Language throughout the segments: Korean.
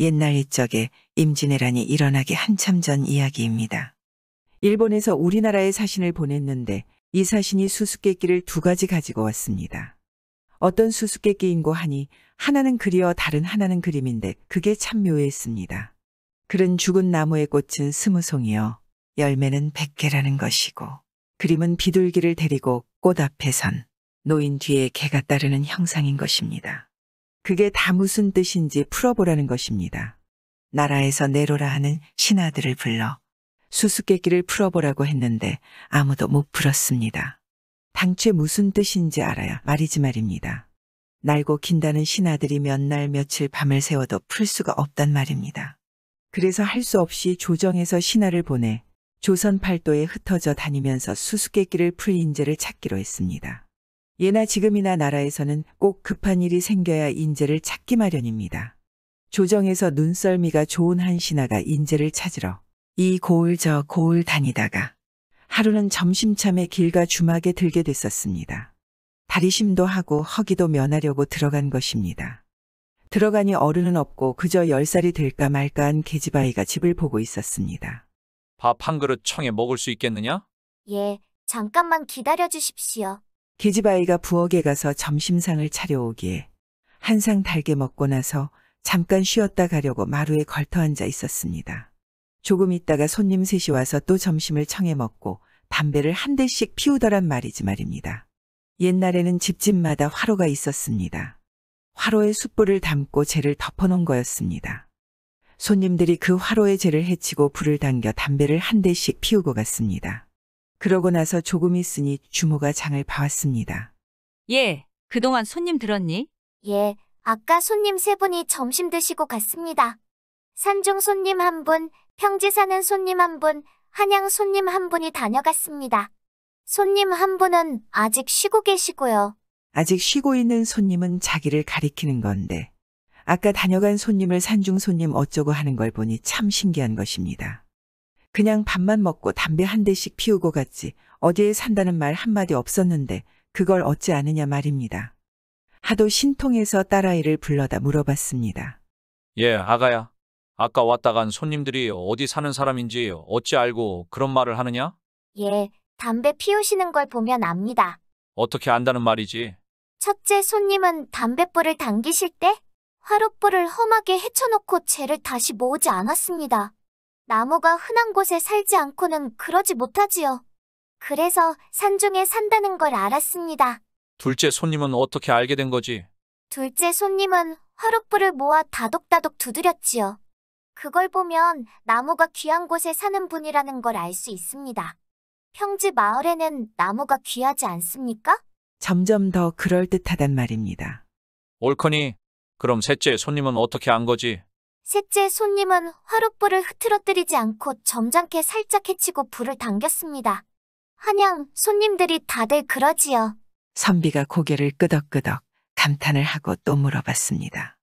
옛날 옛적에 임진왜란이 일어나기 한참 전 이야기입니다. 일본에서 우리나라에 사신을 보냈는데 이 사신이 수수께끼를 2가지 가지고 왔습니다. 어떤 수수께끼인고 하니 하나는 그리어 다른 하나는 그림인데 그게 참 묘했습니다. 글은 죽은 나무의 꽃은 20송이요 열매는 100개라는 것이고 그림은 비둘기를 데리고 꽃 앞에 선 노인 뒤에 개가 따르는 형상인 것입니다. 그게 다 무슨 뜻인지 풀어보라는 것입니다. 나라에서 내로라 하는 신하들을 불러 수수께끼를 풀어보라고 했는데 아무도 못 풀었습니다. 당최 무슨 뜻인지 알아야 말이지 말입니다. 날고 긴다는 신하들이 몇 날 며칠 밤을 새워도 풀 수가 없단 말입니다. 그래서 할 수 없이 조정에서 신하를 보내 조선 팔도에 흩어져 다니면서 수수께끼를 풀 인재를 찾기로 했습니다. 예나 지금이나 나라에서는 꼭 급한 일이 생겨야 인재를 찾기 마련입니다. 조정에서 눈썰미가 좋은 한 신하가 인재를 찾으러 이 고을 저 고을 다니다가 하루는 점심참에 길가 주막에 들게 됐었습니다. 다리심도 하고 허기도 면하려고 들어간 것입니다. 들어가니 어른은 없고 그저 10살이 될까 말까한 계집아이가 집을 보고 있었습니다. 밥 한 그릇 청해 먹을 수 있겠느냐? 예, 잠깐만 기다려 주십시오. 계집아이가 부엌에 가서 점심상을 차려오기에 한 상 달게 먹고 나서 잠깐 쉬었다 가려고 마루에 걸터 앉아 있었습니다. 조금 있다가 손님 셋이 와서 또 점심을 청해 먹고 담배를 한 대씩 피우더란 말이지 말입니다. 옛날에는 집집마다 화로가 있었습니다. 화로에 숯불을 담고 재를 덮어놓은 거였습니다. 손님들이 그 화로에 재를 헤치고 불을 당겨 담배를 한 대씩 피우고 갔습니다. 그러고 나서 조금 있으니 주모가 장을 봐왔습니다. 예, 그동안 손님 들었니? 예, 아까 손님 3분이 점심 드시고 갔습니다. 산중 손님 1분, 평지 사는 손님 1분, 한양 손님 1분이 다녀갔습니다. 손님 1분은 아직 쉬고 계시고요. 아직 쉬고 있는 손님은 자기를 가리키는 건데 아까 다녀간 손님을 산중 손님 어쩌고 하는 걸 보니 참 신기한 것입니다. 그냥 밥만 먹고 담배 한 대씩 피우고 갔지 어디에 산다는 말 한마디 없었는데 그걸 어찌 아느냐 말입니다. 하도 신통해서 딸아이를 불러다 물어봤습니다. 예, 아가야. 아까 왔다 간 손님들이 어디 사는 사람인지 어찌 알고 그런 말을 하느냐? 예, 담배 피우시는 걸 보면 압니다. 어떻게 안다는 말이지? 첫째 손님은 담뱃불을 당기실 때 화롯불을 험하게 헤쳐놓고 재를 다시 모으지 않았습니다. 나무가 흔한 곳에 살지 않고는 그러지 못하지요. 그래서 산중에 산다는 걸 알았습니다. 둘째 손님은 어떻게 알게 된 거지? 둘째 손님은 화롯불을 모아 다독다독 두드렸지요. 그걸 보면 나무가 귀한 곳에 사는 분이라는 걸 알 수 있습니다. 평지 마을에는 나무가 귀하지 않습니까? 점점 더 그럴듯하단 말입니다. 옳거니. 그럼 셋째 손님은 어떻게 안 거지? 셋째 손님은 화롯불을 흐트러뜨리지 않고 점잖게 살짝 헤치고 불을 당겼습니다. 한양 손님들이 다들 그러지요. 선비가 고개를 끄덕끄덕 감탄을 하고 또 물어봤습니다.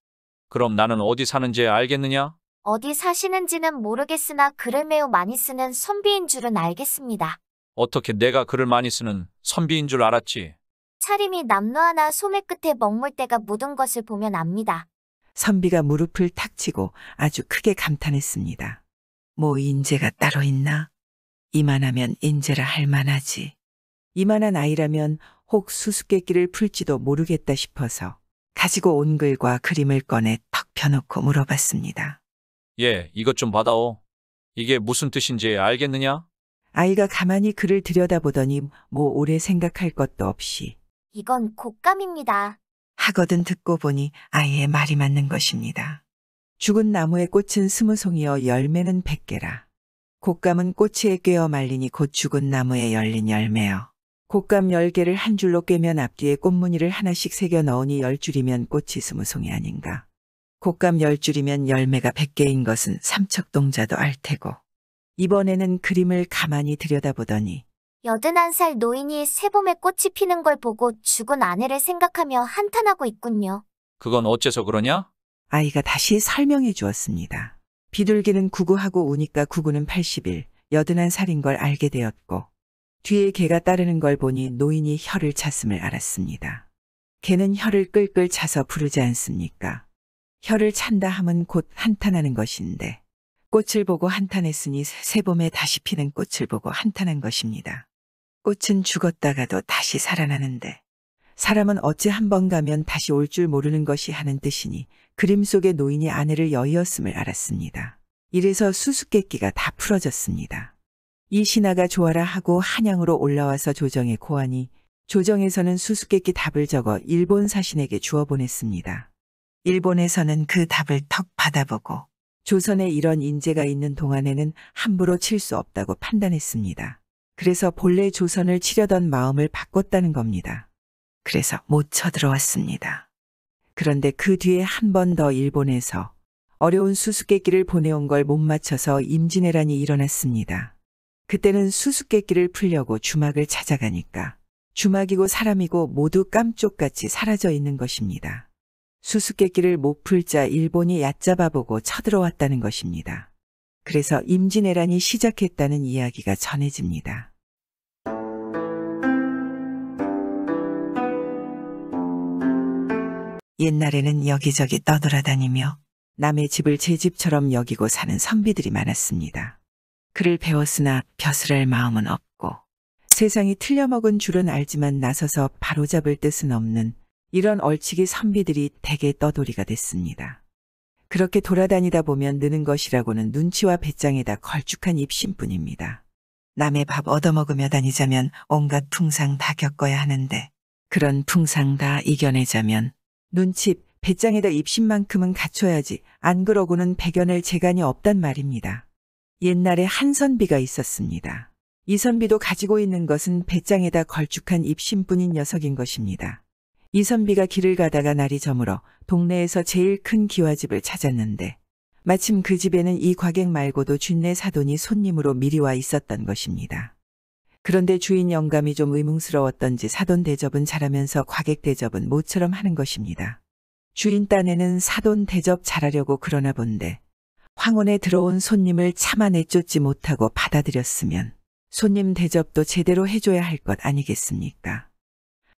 그럼 나는 어디 사는지 알겠느냐? 어디 사시는지는 모르겠으나 글을 매우 많이 쓰는 선비인 줄은 알겠습니다. 어떻게 내가 글을 많이 쓰는 선비인 줄 알았지? 차림이 남로 하나 소매 끝에 먹물대가 묻은 것을 보면 압니다. 선비가 무릎을 탁 치고 아주 크게 감탄했습니다. 뭐 인재가 따로 있나? 이만하면 인재라 할 만하지. 이만한 아이라면 혹 수수께끼를 풀지도 모르겠다 싶어서 가지고 온 글과 그림을 꺼내 턱 펴놓고 물어봤습니다. 예, 이것 좀 받아오. 이게 무슨 뜻인지 알겠느냐? 아이가 가만히 그를 들여다보더니 뭐 오래 생각할 것도 없이 이건 곶감입니다. 하거든 듣고 보니 아이의 말이 맞는 것입니다. 죽은 나무의 꽃은 20송이여 열매는 100개라. 곶감은 꼬치에 꿰어 말리니 곧 죽은 나무에 열린 열매여. 곶감 10개를 한 줄로 꿰면 앞뒤에 꽃무늬를 하나씩 새겨 넣으니 10줄이면 꽃이 20송이 아닌가. 곶감 10줄이면 열매가 100개인 것은 삼척동자도 알 테고. 이번에는 그림을 가만히 들여다보더니 81살 노인이 새봄에 꽃이 피는 걸 보고 죽은 아내를 생각하며 한탄하고 있군요. 그건 어째서 그러냐? 아이가 다시 설명해 주었습니다. 비둘기는 구구하고 우니까 구구는 80일, 81살인 걸 알게 되었고 뒤에 개가 따르는 걸 보니 노인이 혀를 찼음을 알았습니다. 개는 혀를 끌끌 차서 부르지 않습니까? 혀를 찬다 함은 곧 한탄하는 것인데 꽃을 보고 한탄했으니 새봄에 다시 피는 꽃을 보고 한탄한 것입니다. 꽃은 죽었다가도 다시 살아나는데 사람은 어찌 한 번 가면 다시 올 줄 모르는 것이 하는 뜻이니 그림 속의 노인이 아내를 여의었음을 알았습니다. 이래서 수수께끼가 다 풀어졌습니다. 이 신하가 좋아라 하고 한양으로 올라와서 조정에 고하니 조정에서는 수수께끼 답을 적어 일본 사신에게 주어 보냈습니다. 일본에서는 그 답을 턱 받아보고 조선에 이런 인재가 있는 동안에는 함부로 칠 수 없다고 판단했습니다. 그래서 본래 조선을 치려던 마음을 바꿨다는 겁니다. 그래서 못 쳐들어왔습니다. 그런데 그 뒤에 한 번 더 일본에서 어려운 수수께끼를 보내온 걸 못 맞춰서 임진왜란이 일어났습니다. 그때는 수수께끼를 풀려고 주막을 찾아가니까 주막이고 사람이고 모두 깜쪽같이 사라져 있는 것입니다. 수수께끼를 못 풀자 일본이 얕잡아보고 쳐들어왔다는 것입니다. 그래서 임진왜란이 시작했다는 이야기가 전해집니다. 옛날에는 여기저기 떠돌아다니며 남의 집을 제 집처럼 여기고 사는 선비들이 많았습니다. 글을 배웠으나 벼슬할 마음은 없고 세상이 틀려먹은 줄은 알지만 나서서 바로잡을 뜻은 없는 이런 얼치기 선비들이 대개 떠돌이가 됐습니다. 그렇게 돌아다니다 보면 느는 것이라고는 눈치와 배짱에다 걸쭉한 입심뿐입니다. 남의 밥 얻어먹으며 다니자면 온갖 풍상 다 겪어야 하는데 그런 풍상 다 이겨내자면 눈치, 배짱에다 입심만큼은 갖춰야지 안 그러고는 배겨낼 재간이 없단 말입니다. 옛날에 한 선비가 있었습니다. 이 선비도 가지고 있는 것은 배짱에다 걸쭉한 입심뿐인 녀석인 것입니다. 이 선비가 길을 가다가 날이 저물어 동네에서 제일 큰 기와집을 찾았는데 마침 그 집에는 이 과객 말고도 쥔내 사돈이 손님으로 미리 와 있었던 것입니다. 그런데 주인 영감이 좀 의문스러웠던지 사돈 대접은 잘하면서 과객 대접은 모처럼 하는 것입니다. 주인 딴에는 사돈 대접 잘하려고 그러나 본데 황혼에 들어온 손님을 차마 내쫓지 못하고 받아들였으면 손님 대접도 제대로 해줘야 할 것 아니겠습니까?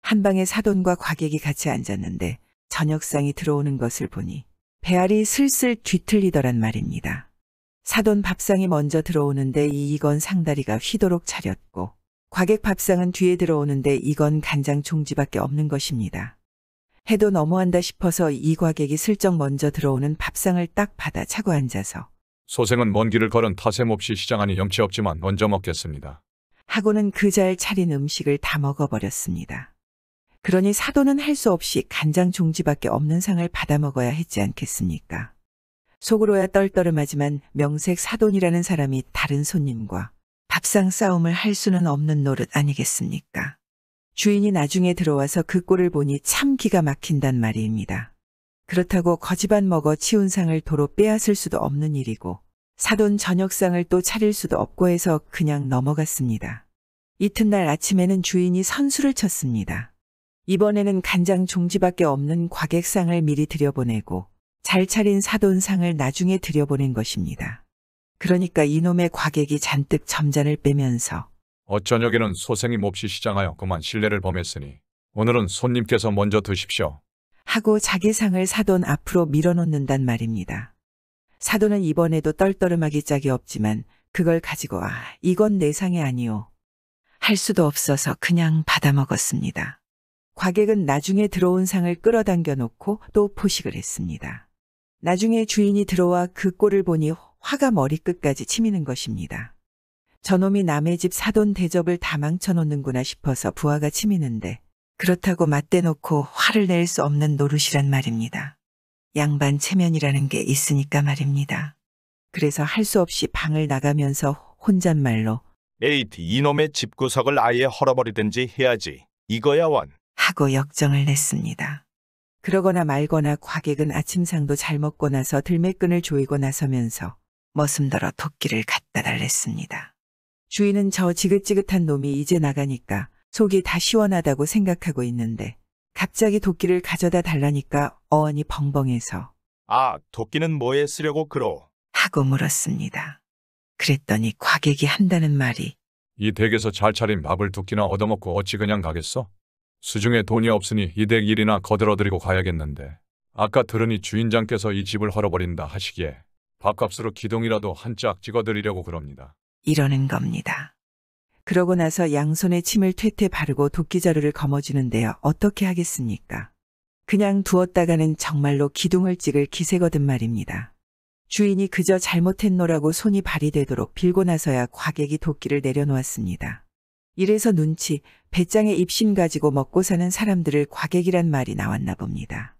한 방에 사돈과 과객이 같이 앉았는데 저녁상이 들어오는 것을 보니 배알이 슬슬 뒤틀리더란 말입니다. 사돈 밥상이 먼저 들어오는데 이 익은 상다리가 휘도록 차렸고 과객 밥상은 뒤에 들어오는데 익은 간장 종지밖에 없는 것입니다. 해도 너무한다 싶어서 이 과객이 슬쩍 먼저 들어오는 밥상을 딱 받아 차고 앉아서 소생은 먼 길을 걸은 탓에 몹시 시장하니 염치 없지만 얹어 먹겠습니다. 하고는 그 잘 차린 음식을 다 먹어버렸습니다. 그러니 사돈은 할 수 없이 간장 종지밖에 없는 상을 받아 먹어야 했지 않겠습니까? 속으로야 떨떠름하지만 명색 사돈이라는 사람이 다른 손님과 밥상 싸움을 할 수는 없는 노릇 아니겠습니까? 주인이 나중에 들어와서 그 꼴을 보니 참 기가 막힌단 말입니다. 그렇다고 거지반 먹어 치운 상을 도로 빼앗을 수도 없는 일이고 사돈 저녁상을 또 차릴 수도 없고 해서 그냥 넘어갔습니다. 이튿날 아침에는 주인이 선수를 쳤습니다. 이번에는 간장 종지밖에 없는 과객상을 미리 들여보내고 잘 차린 사돈상을 나중에 들여보낸 것입니다. 그러니까 이놈의 과객이 잔뜩 점잔을 빼면서 어쩌녁에는 소생이 몹시 시장하여 그만 신뢰를 범했으니 오늘은 손님께서 먼저 드십시오. 하고 자기 상을 사돈 앞으로 밀어놓는단 말입니다. 사돈은 이번에도 떨떠름하기 짝이 없지만 그걸 가지고 이건 내 상이 아니오 할 수도 없어서 그냥 받아먹었습니다. 과객은 나중에 들어온 상을 끌어당겨 놓고 또 포식을 했습니다. 나중에 주인이 들어와 그 꼴을 보니 화가 머리끝까지 치미는 것입니다. 저놈이 남의 집 사돈 대접을 다 망쳐놓는구나 싶어서 부하가 치미는데 그렇다고 맞대놓고 화를 낼 수 없는 노릇이란 말입니다. 양반 체면이라는 게 있으니까 말입니다. 그래서 할 수 없이 방을 나가면서 혼잣말로 에이티 이놈의 집구석을 아예 헐어버리든지 해야지. 이거야 원. 하고 역정을 냈습니다. 그러거나 말거나 과객은 아침상도 잘 먹고 나서 들매끈을 조이고 나서면서 머슴더러 도끼를 갖다 달랬습니다. 주인은 저 지긋지긋한 놈이 이제 나가니까 속이 다 시원하다고 생각하고 있는데 갑자기 도끼를 가져다 달라니까 어안이 벙벙해서 아, 도끼는 뭐에 쓰려고 그러? 하고 물었습니다. 그랬더니 과객이 한다는 말이 이 댁에서 잘 차린 밥을 두 끼나 얻어먹고 어찌 그냥 가겠어? 수중에 돈이 없으니 이 댁 일이나 거들어드리고 가야겠는데 아까 들으니 주인장께서 이 집을 헐어버린다 하시기에 밥값으로 기둥이라도 한 짝 찍어드리려고 그럽니다. 이러는 겁니다. 그러고 나서 양손에 침을 퇴퇴 바르고 도끼자루를 거머쥐는데요. 어떻게 하겠습니까? 그냥 두었다가는 정말로 기둥을 찍을 기세거든 말입니다. 주인이 그저 잘못했노라고 손이 발이 되도록 빌고 나서야 과객이 도끼를 내려놓았습니다. 이래서 눈치, 배짱에 입신 가지고 먹고 사는 사람들을 과객이란 말이 나왔나 봅니다.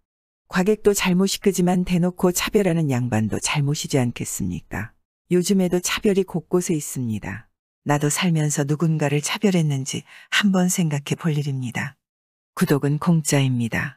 과객도 잘못이 크지만 대놓고 차별하는 양반도 잘못이지 않겠습니까? 요즘에도 차별이 곳곳에 있습니다. 나도 살면서 누군가를 차별했는지 한번 생각해 볼 일입니다. 구독은 공짜입니다.